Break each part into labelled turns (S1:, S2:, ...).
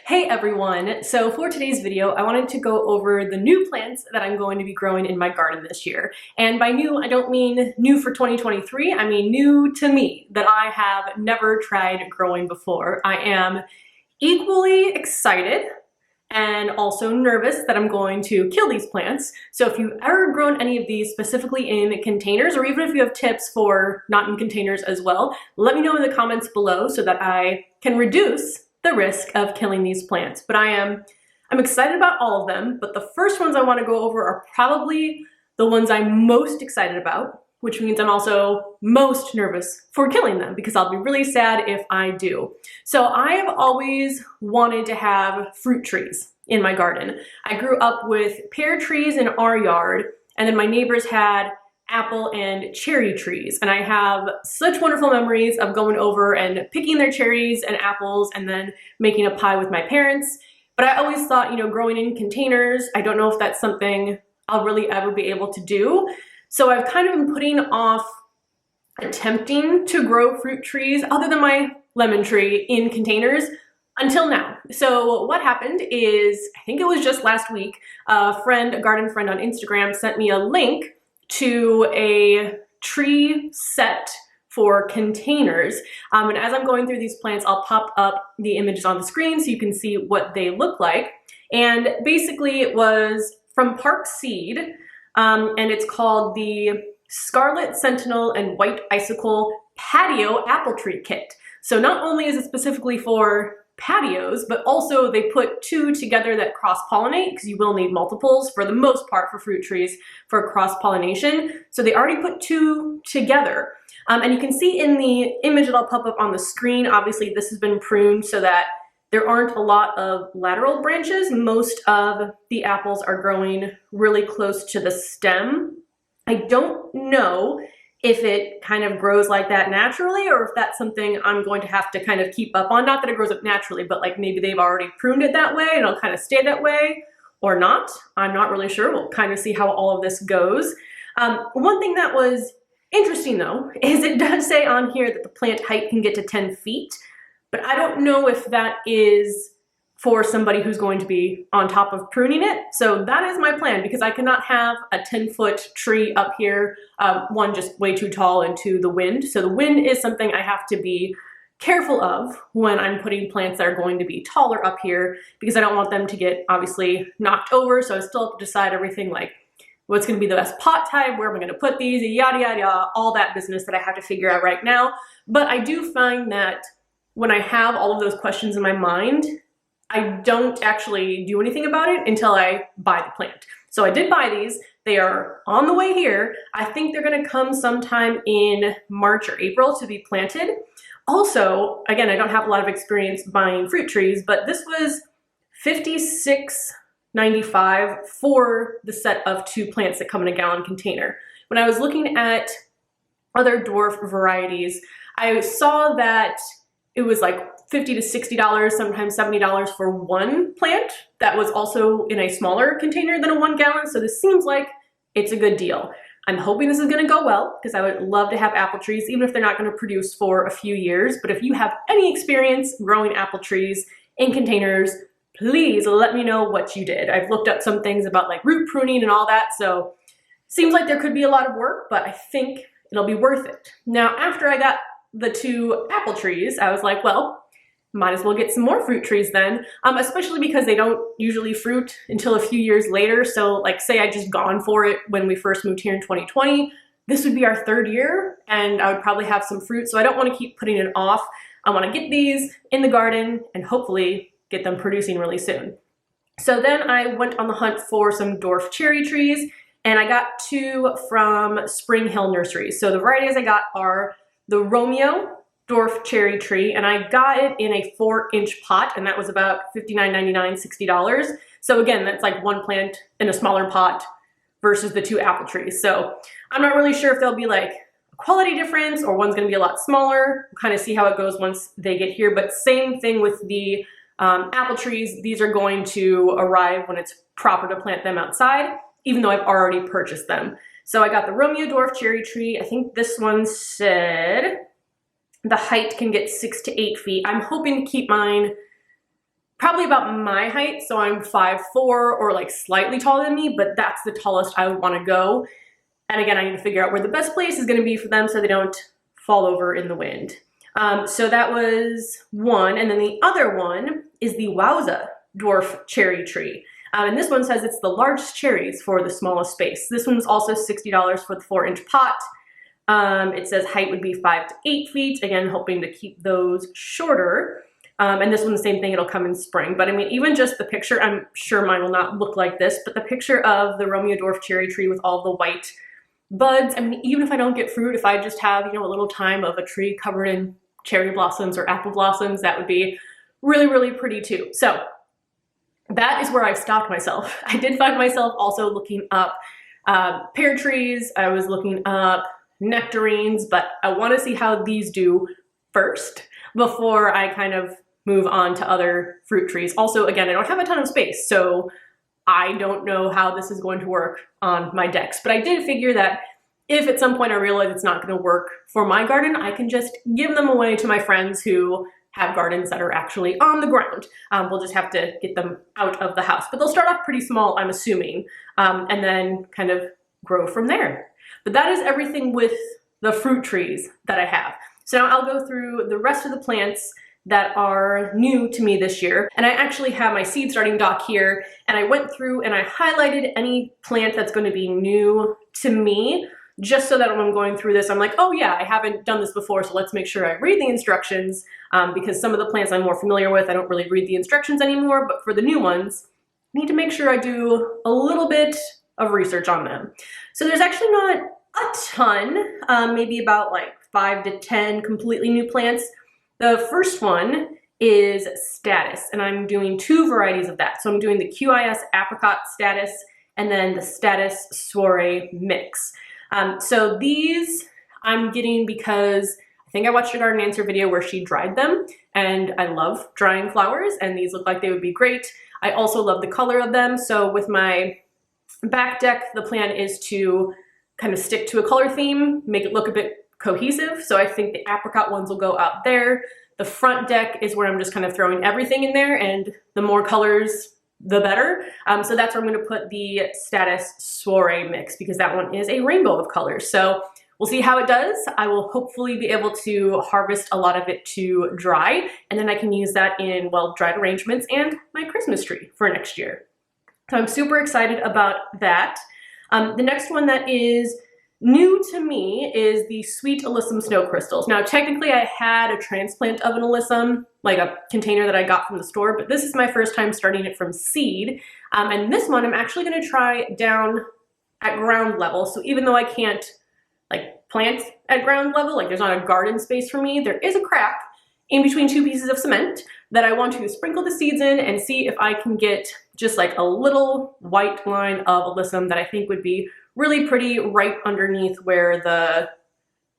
S1: Hey everyone! So for today's video, I wanted to go over the new plants that I'm going to be growing in my garden this year. And by new, I don't mean new for 2023, I mean new to me, that I have never tried growing before. I am equally excited and also nervous that I'm going to kill these plants. So if you've ever grown any of these specifically in containers, or even if you have tips for not in containers as well, let me know in the comments below so that I can reduce the risk of killing these plants. But I'm excited about all of them, but the first ones I want to go over are probably the ones I'm most excited about, which means I'm also most nervous for killing them because I'll be really sad if I do. So I have always wanted to have fruit trees in my garden. I grew up with pear trees in our yard, and then my neighbors had apple and cherry trees, and I have such wonderful memories of going over and picking their cherries and apples and then making a pie with my parents. But I always thought, you know, growing in containers, I don't know if that's something I'll really ever be able to do. So I've kind of been putting off attempting to grow fruit trees other than my lemon tree in containers until now. So what happened is, I think it was just last week, a garden friend on Instagram sent me a link to a tree set for containers. And as I'm going through these plants, I'll pop up the images on the screen so you can see what they look like. And basically it was from Park Seed, and it's called the Scarlet Sentinel and White Icicle Patio Apple Tree Kit. So not only is it specifically for patios, but also they put two together that cross-pollinate, because you will need multiples for the most part for fruit trees for cross-pollination. So they already put two together. And you can see in the image that'll pop up on the screen, obviously this has been pruned so that there aren't a lot of lateral branches. Most of the apples are growing really close to the stem. I don't know if it kind of grows like that naturally, or if that's something I'm going to have to kind of keep up on. Not that it grows up naturally, but like maybe they've already pruned it that way and it'll kind of stay that way, or not. I'm not really sure. We'll kind of see how all of this goes. One thing that was interesting though, is it does say on here that the plant height can get to 10 feet, but I don't know if that is for somebody who's going to be on top of pruning it. So that is my plan, because I cannot have a 10-foot tree up here, one, just way too tall, and two, the wind. So the wind is something I have to be careful of when I'm putting plants that are going to be taller up here, because I don't want them to get obviously knocked over. So I still have to decide everything like what's going to be the best pot type, where am I going to put these, yada, yada, yada, all that business that I have to figure out right now. But I do find that when I have all of those questions in my mind, I don't actually do anything about it until I buy the plant. So I did buy these. They are on the way here. I think they're going to come sometime in March or April to be planted. Also, again, I don't have a lot of experience buying fruit trees, but this was $56.95 for the set of two plants that come in a gallon container. When I was looking at other dwarf varieties, I saw that it was like $50 to $60, sometimes $70 for one plant that was also in a smaller container than a 1 gallon. So this seems like it's a good deal. I'm hoping this is going to go well, because I would love to have apple trees, even if they're not going to produce for a few years. But if you have any experience growing apple trees in containers, please let me know what you did. I've looked up some things about like root pruning and all that. So seems like there could be a lot of work, but I think it'll be worth it. Now, after I got the two apple trees, I was like, well, might as well get some more fruit trees then, especially because they don't usually fruit until a few years later. So like say I just gone for it when we first moved here in 2020, this would be our 3rd year and I would probably have some fruit. So I don't want to keep putting it off. I want to get these in the garden and hopefully get them producing really soon. So then I went on the hunt for some dwarf cherry trees, and I got two from Spring Hill Nurseries. So the varieties I got are the Romeo dwarf cherry tree, and I got it in a 4-inch pot, and that was about $59.99, $60. So again, that's like one plant in a smaller pot versus the two apple trees. So I'm not really sure if there'll be like a quality difference or one's going to be a lot smaller. We'll kind of see how it goes once they get here. But same thing with the apple trees. These are going to arrive when it's proper to plant them outside, even though I've already purchased them. So I got the Romeo dwarf cherry tree. I think this one said the height can get 6 to 8 feet. I'm hoping to keep mine probably about my height, so I'm 5'4" or like slightly taller than me, but that's the tallest I would want to go. And again, I need to figure out where the best place is going to be for them so they don't fall over in the wind. So that was one, and then the other one is the Wowza dwarf cherry tree. And this one says it's the largest cherries for the smallest space. This one's also $60 for the 4-inch pot. It says height would be 5 to 8 feet, again, hoping to keep those shorter. And this one, the same thing, it'll come in spring. But I mean, even just the picture, I'm sure mine will not look like this, but the picture of the Romeo dwarf cherry tree with all the white buds, I mean, even if I don't get fruit, if I just have, you know, a little time of a tree covered in cherry blossoms or apple blossoms, that would be really, really pretty too. So that is where I've stopped myself. I did find myself also looking up pear trees. I was looking up nectarines, but I want to see how these do first before I kind of move on to other fruit trees. Also, again, I don't have a ton of space, so I don't know how this is going to work on my decks, but I did figure that if at some point I realize it's not going to work for my garden, I can just give them away to my friends who have gardens that are actually on the ground. We'll just have to get them out of the house, but they'll start off pretty small, I'm assuming, and then kind of grow from there. But that is everything with the fruit trees that I have. So now I'll go through the rest of the plants that are new to me this year. And I actually have my seed starting dock here, and I went through and I highlighted any plant that's going to be new to me, just so that when I'm going through this, I'm like, oh yeah, I haven't done this before, so let's make sure I read the instructions, because some of the plants I'm more familiar with, I don't really read the instructions anymore, but for the new ones, I need to make sure I do a little bit of research on them. So there's actually not a ton, maybe about like 5 to 10 completely new plants. The first one is Status, and I'm doing 2 varieties of that. So I'm doing the QIS Apricot Status and then the Status Soiree Mix. So these I'm getting because I think I watched a garden answer video where she dried them, and I love drying flowers, and these look like they would be great. I also love the color of them, so with my back deck, the plan is to kind of stick to a color theme, make it look a bit cohesive. So I think the apricot ones will go out there. The front deck is where I'm just kind of throwing everything in there, and the more colors, the better. So that's where I'm going to put the Status Soiree Mix, because that one is a rainbow of colors. So we'll see how it does. I will hopefully be able to harvest a lot of it to dry, and then I can use that in, well, dried arrangements and my Christmas tree for next year. So I'm super excited about that. The next one that is new to me is the Sweet Alyssum Snow Crystals. Now, technically I had a transplant of an alyssum, like a container that I got from the store, but this is my first time starting it from seed. And this one I'm actually going to try down at ground level. So even though I can't like plant at ground level, like there's not a garden space for me, there is a crack in between 2 pieces of cement that I want to sprinkle the seeds in and see if I can get just like a little white line of alyssum that I think would be really pretty right underneath where the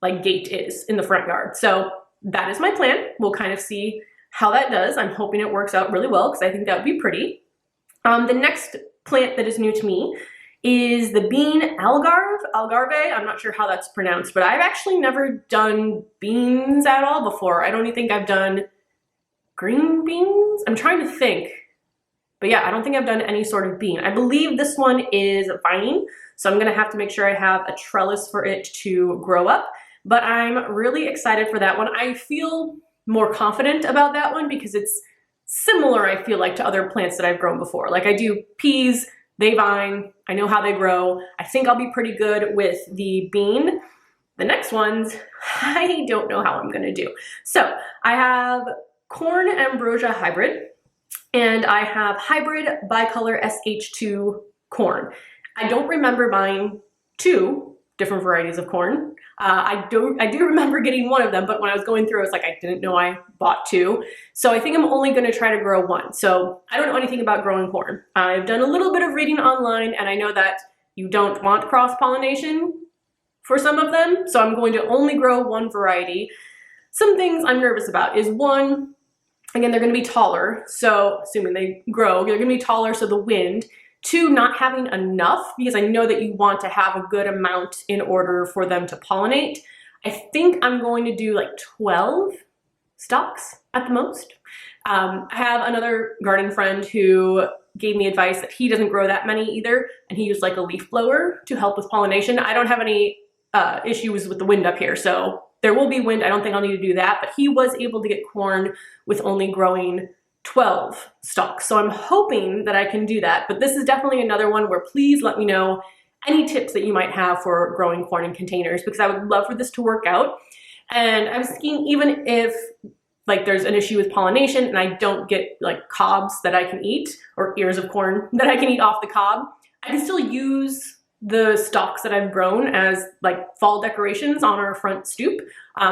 S1: like gate is in the front yard. So that is my plan. We'll kind of see how that does. I'm hoping it works out really well because I think that would be pretty. The next plant that is new to me is the bean algarve. I'm not sure how that's pronounced, but I've actually never done beans at all before. I don't even think I've done green beans. I'm trying to think. But yeah, I don't think I've done any sort of bean. I believe this one is vining, so I'm gonna have to make sure I have a trellis for it to grow up. But I'm really excited for that one. I feel more confident about that one because it's similar, I feel like, to other plants that I've grown before. Like I do peas, they vine, I know how they grow. I think I'll be pretty good with the bean. The next ones, I don't know how I'm gonna do. So I have corn ambrosia hybrid, and I have hybrid bicolor SH2 corn. I don't remember buying 2 different varieties of corn. I do remember getting one of them, but when I was going through, I was like, I didn't know I bought 2. So I think I'm only gonna try to grow 1. So I don't know anything about growing corn. I've done a little bit of reading online, and I know that you don't want cross-pollination for some of them. So I'm going to only grow 1 variety. Some things I'm nervous about is, 1, again, they're gonna be taller. So assuming they grow, they're gonna be taller, so the wind. 2, not having enough, because I know that you want to have a good amount in order for them to pollinate. I think I'm going to do like 12 stalks at the most. I have another garden friend who gave me advice that he doesn't grow that many either, and he used like a leaf blower to help with pollination. I don't have any issues with the wind up here, so there will be wind. I don't think I'll need to do that, but he was able to get corn with only growing 12 stalks. So I'm hoping that I can do that, but this is definitely another one where please let me know any tips that you might have for growing corn in containers, because I would love for this to work out. And I was thinking, even if like there's an issue with pollination and I don't get like cobs that I can eat, or ears of corn that I can eat off the cob, I can still use the stalks that I've grown as like fall decorations on our front stoop.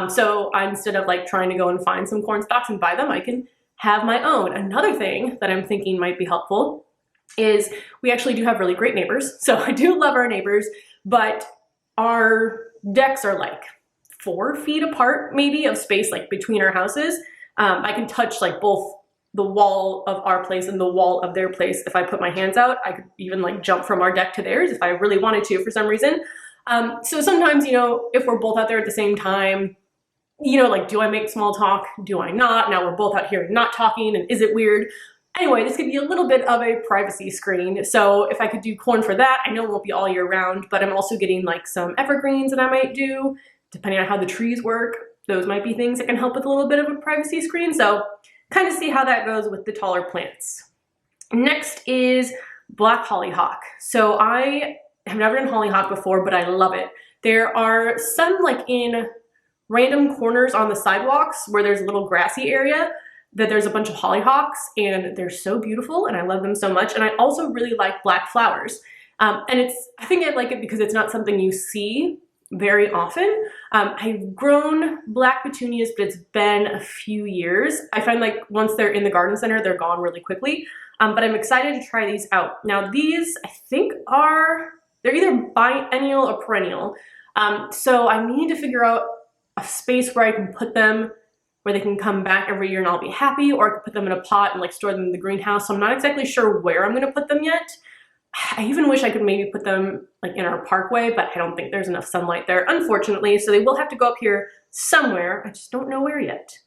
S1: So instead of like trying to go and find some corn stalks and buy them, I can have my own. Another thing that I'm thinking might be helpful is we actually do have really great neighbors. So I do love our neighbors, but our decks are like 4 feet apart maybe of space like between our houses. I can touch like both the wall of our place and the wall of their place. If I put my hands out, I could even like jump from our deck to theirs if I really wanted to for some reason. So sometimes, you know, if we're both out there at the same time, you know, like, do I make small talk? Do I not? Now we're both out here not talking, and is it weird? Anyway, this could be a little bit of a privacy screen. So if I could do corn for that, I know it won't be all year round, but I'm also getting like some evergreens that I might do, depending on how the trees work. Those might be things that can help with a little bit of a privacy screen. So kind of see how that goes with the taller plants. Next is black hollyhock. So I have never done hollyhock before, but I love it. There are some like in random corners on the sidewalks where there's a little grassy area that there's a bunch of hollyhocks, and they're so beautiful and I love them so much. And I also really like black flowers. And I think I like it because it's not something you see very often. I've grown black petunias, but it's been a few years. I find like once they're in the garden center, they're gone really quickly. But I'm excited to try these out. Now these I think they're either biennial or perennial. So I need to figure out a space where I can put them where they can come back every year and I'll be happy, or I could put them in a pot and like store them in the greenhouse. So I'm not exactly sure where I'm gonna put them yet. I even wish I could maybe put them like in our parkway, but I don't think there's enough sunlight there, unfortunately. So they will have to go up here somewhere. I just don't know where yet.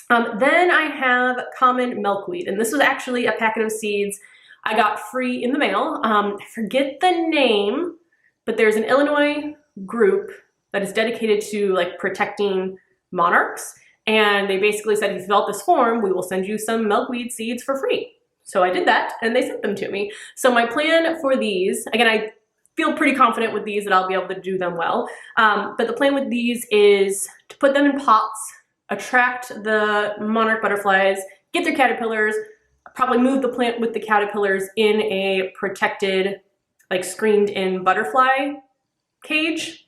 S1: Then I have common milkweed, and this was actually a packet of seeds I got free in the mail. I forget the name, but there's an Illinois group that is dedicated to like protecting monarchs. And they basically said, if you fill out this form, we will send you some milkweed seeds for free. So I did that and they sent them to me. So my plan for these, again, I feel pretty confident with these that I'll be able to do them well. But the plan with these is to put them in pots, attract the monarch butterflies, get their caterpillars, probably move the plant with the caterpillars in a protected, like screened in butterfly cage.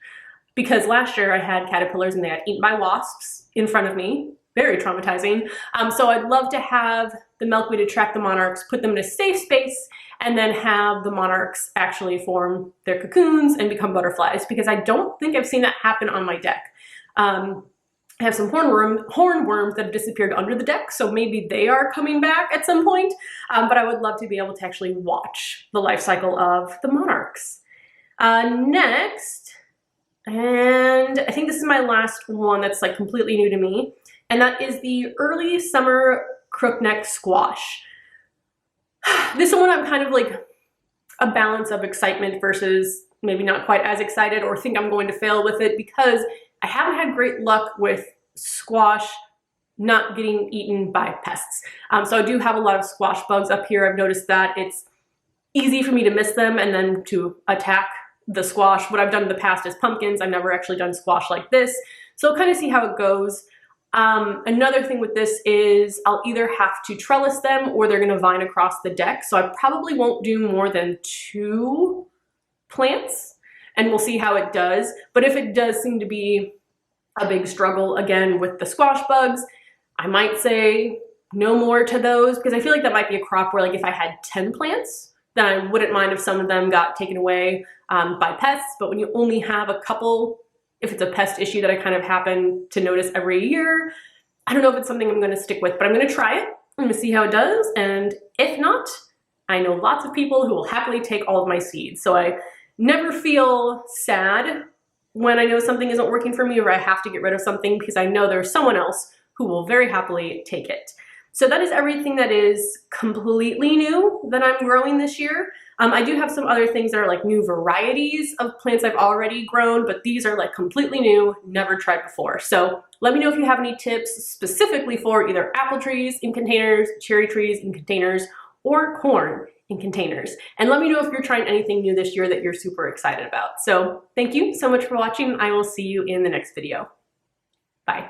S1: Because last year I had caterpillars and they got eaten by wasps in front of me. Very traumatizing. So I'd love to have the milkweed attract the monarchs, put them in a safe space, and then have the monarchs actually form their cocoons and become butterflies, because I don't think I've seen that happen on my deck. I have some hornworms that have disappeared under the deck, so maybe they are coming back at some point, but I would love to be able to actually watch the life cycle of the monarchs. Next, and I think this is my last one that's like completely new to me, and that is the early summer crookneck squash. This one I'm kind of like a balance of excitement versus maybe not quite as excited, or think I'm going to fail with it, because I haven't had great luck with squash not getting eaten by pests. So I do have a lot of squash bugs up here. I've noticed that it's easy for me to miss them and then to attack the squash. What I've done in the past is pumpkins. I've never actually done squash like this. So I'll kind of see how it goes. Another thing with this is I'll either have to trellis them or they're going to vine across the deck. So I probably won't do more than 2 plants, and we'll see how it does. But if it does seem to be a big struggle again with the squash bugs, I might say no more to those, because I feel like that might be a crop where like if I had 10 plants, then I wouldn't mind if some of them got taken away by pests. But when you only have a couple, if it's a pest issue that I kind of happen to notice every year, I don't know if it's something I'm going to stick with, but I'm going to try it. I'm going to see how it does. And if not, I know lots of people who will happily take all of my seeds. So I never feel sad when I know something isn't working for me or I have to get rid of something, because I know there's someone else who will very happily take it. So that is everything that is completely new that I'm growing this year. I do have some other things that are like new varieties of plants I've already grown, but these are like completely new, never tried before. So let me know if you have any tips specifically for either apple trees in containers, cherry trees in containers, or corn in containers. And let me know if you're trying anything new this year that you're super excited about. So thank you so much for watching. I will see you in the next video. Bye.